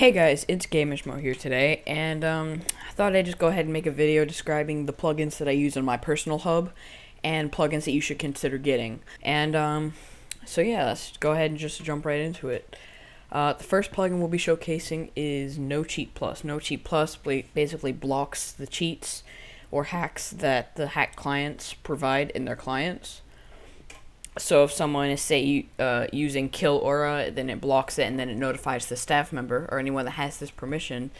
Hey guys, it's GamingShmoe here today, and I thought I'd just go ahead and make a video describing the plugins that I use on my personal hub, and plugins that you should consider getting. And so yeah, let's go ahead and just jump right into it. The first plugin we'll be showcasing is No Cheat Plus. No Cheat Plus basically blocks the cheats or hacks that the hack clients provide in their clients. So if someone is, say, using Kill Aura, then it blocks it, and then it notifies the staff member or anyone that has this permission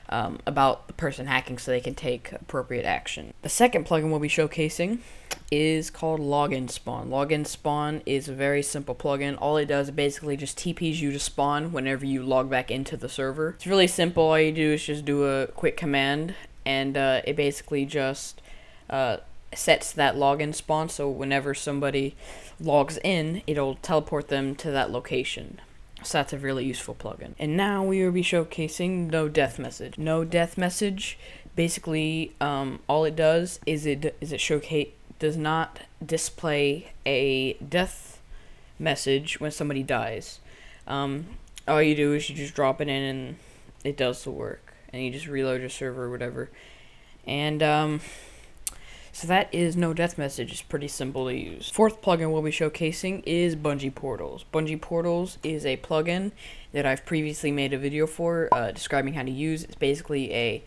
about the person hacking so they can take appropriate action. The second plugin we'll be showcasing is called Login Spawn. Login Spawn is a very simple plugin. All it does is basically just TPs you to spawn whenever you log back into the server. It's really simple. All you do is just do a quick command, and it basically just sets that login spawn, so whenever somebody logs in, it'll teleport them to that location. So that's a really useful plugin. And now we will be showcasing No Death Message. No Death Message, basically, all it does is it does not display a death message when somebody dies. All you do is you just drop it in and it does the work, and you just reload your server or whatever. And so that is No Death Message. It's pretty simple to use. Fourth plugin we'll be showcasing is Bungee Portals. Bungee Portals is a plugin that I've previously made a video for describing how to use. It's basically a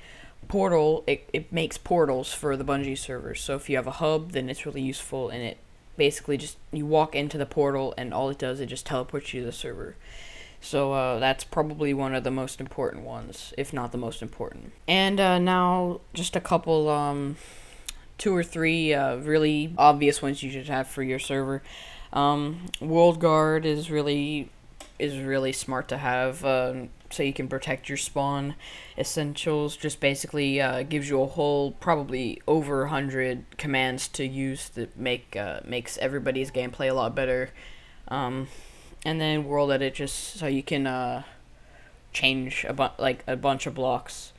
portal. It makes portals for the Bungee servers. So if you have a hub, then it's really useful, and it basically just, you walk into the portal and all it does, it just teleports you to the server. So that's probably one of the most important ones, if not the most important. And now just a couple two or three really obvious ones you should have for your server. WorldGuard is really smart to have, so you can protect your spawn. Essentials just basically gives you a whole, probably over 100 commands to use that makes everybody's gameplay a lot better. And then WorldEdit, just so you can change a bunch of blocks.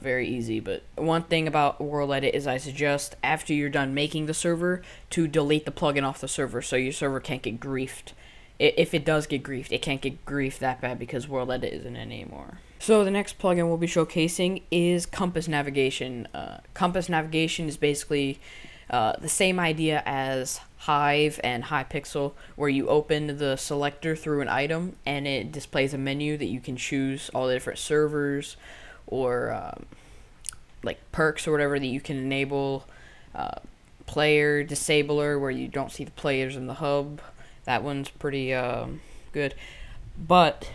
Very easy. But one thing about WorldEdit is I suggest, after you're done making the server, to delete the plugin off the server so your server can't get griefed. If it does get griefed, it can't get griefed that bad because WorldEdit isn't in anymore. So the next plugin we'll be showcasing is Compass Navigation. Compass Navigation is basically the same idea as Hive and Hypixel, where you open the selector through an item and it displays a menu that you can choose all the different servers or like perks or whatever that you can enable. Player disabler, where you don't see the players in the hub. That one's pretty good. But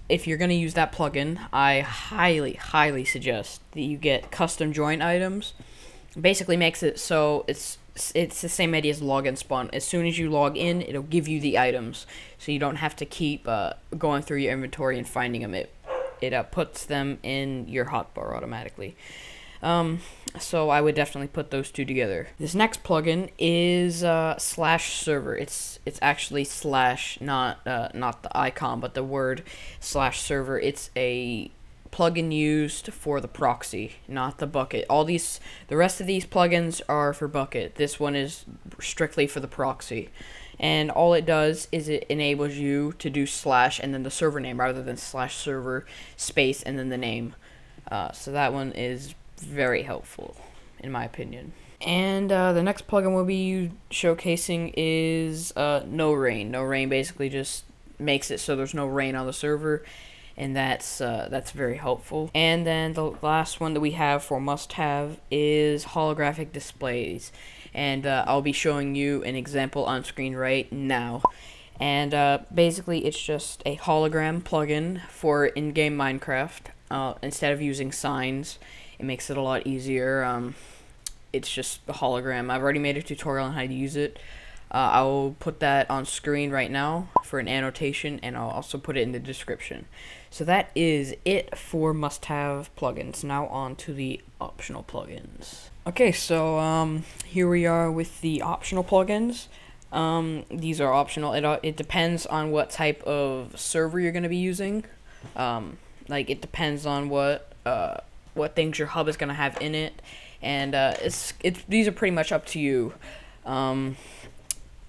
if you're going to use that plugin, I highly suggest that you get custom join items. Basically makes it so it's the same idea as login spawn. As soon as you log in, it'll give you the items, so you don't have to keep going through your inventory and finding them. It puts them in your hotbar automatically. So I would definitely put those two together. This next plugin is slash server. It's actually slash, not the icon, but the word slash server. It's a plugin used for the proxy, not the bucket. The rest of these plugins are for bucket. This one is strictly for the proxy. And all it does is it enables you to do slash and then the server name rather than slash server space and then the name. So that one is very helpful, in my opinion. And the next plugin we'll be showcasing is No Rain. No Rain basically just makes it so there's no rain on the server, and that's very helpful. And then the last one that we have for must-have is holographic displays. And I'll be showing you an example on screen right now. And basically it's just a hologram plugin for in-game Minecraft. Instead of using signs, it makes it a lot easier. It's just a hologram. I've already made a tutorial on how to use it. I will put that on screen right now for an annotation, and I'll also put it in the description. So that is it for must-have plugins. Now on to the optional plugins. Okay, so here we are with the optional plugins. These are optional. It depends on what type of server you're going to be using. Like, it depends on what things your hub is going to have in it, and these are pretty much up to you.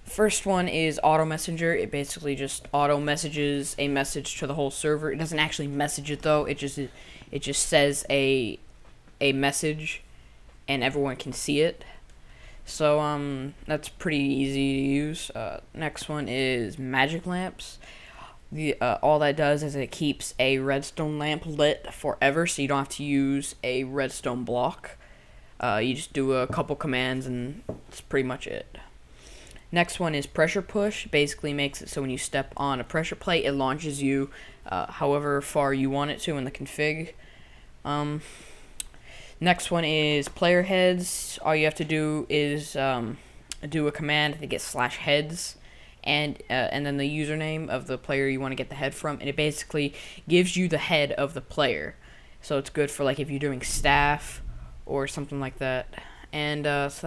First one is auto messenger. It basically just auto messages a message to the whole server. It doesn't actually message it though. It just says a message, and everyone can see it. So that's pretty easy to use. Next one is magic lamps. All that does is it keeps a redstone lamp lit forever, so you don't have to use a redstone block. You just do a couple commands and that's pretty much it. Next one is pressure push. Basically makes it so when you step on a pressure plate, it launches you however far you want it to in the config. Next one is player heads. All you have to do is do a command to get /heads and then the username of the player you want to get the head from, and it basically gives you the head of the player. So it's good for like if you're doing staff or something like that. And so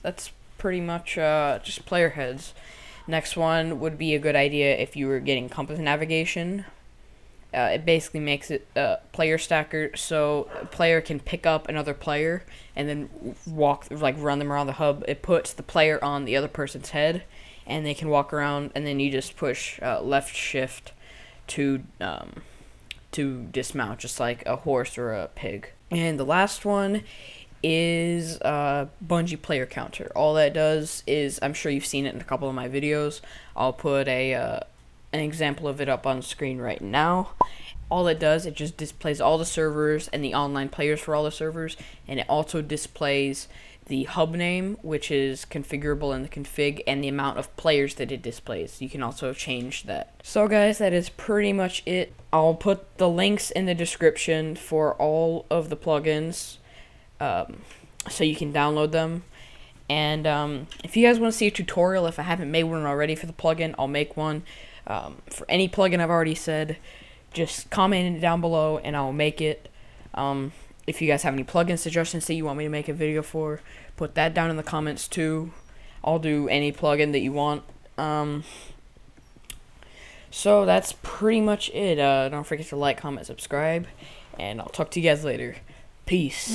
that's pretty much just player heads. Next one would be a good idea if you were getting compass navigation. It basically makes it player stacker, so a player can pick up another player and then run them around the hub. It puts the player on the other person's head, and they can walk around, and then you just push left shift to dismount, just like a horse or a pig. And the last one is Bungie player counter. All that does is, I'm sure you've seen it in a couple of my videos. I'll put an example of it up on screen right now. All it does, it just displays all the servers and the online players for all the servers, and it also displays the hub name, which is configurable in the config, and the amount of players that it displays. You can also change that. So guys, that is pretty much it. I'll put the links in the description for all of the plugins, so you can download them. And if you guys want to see a tutorial, if I haven't made one already for the plugin, I'll make one. For any plugin I've already said, just comment it down below and I'll make it. If you guys have any plugin suggestions that you want me to make a video for, put that down in the comments too. I'll do any plugin that you want. So that's pretty much it. Don't forget to like, comment, subscribe, and I'll talk to you guys later. Peace.